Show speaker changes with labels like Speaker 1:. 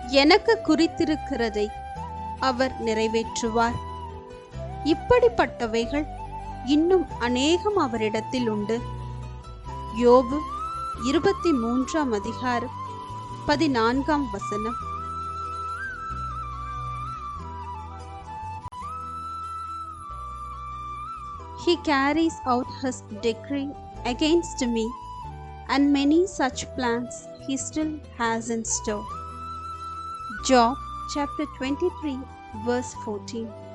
Speaker 1: எனக்கு குறித்திருக்கிறதை அவர் நிறைவேற்றுவார். இப்படிப்பட்டவைகள் இன்னும் அநேகம் அவரிடத்தில் உண்டு. யோபு 23 அதிகாரம் 14 He carries out his decree against me, and many such plans he still has in store. Job chapter 23 verse 14.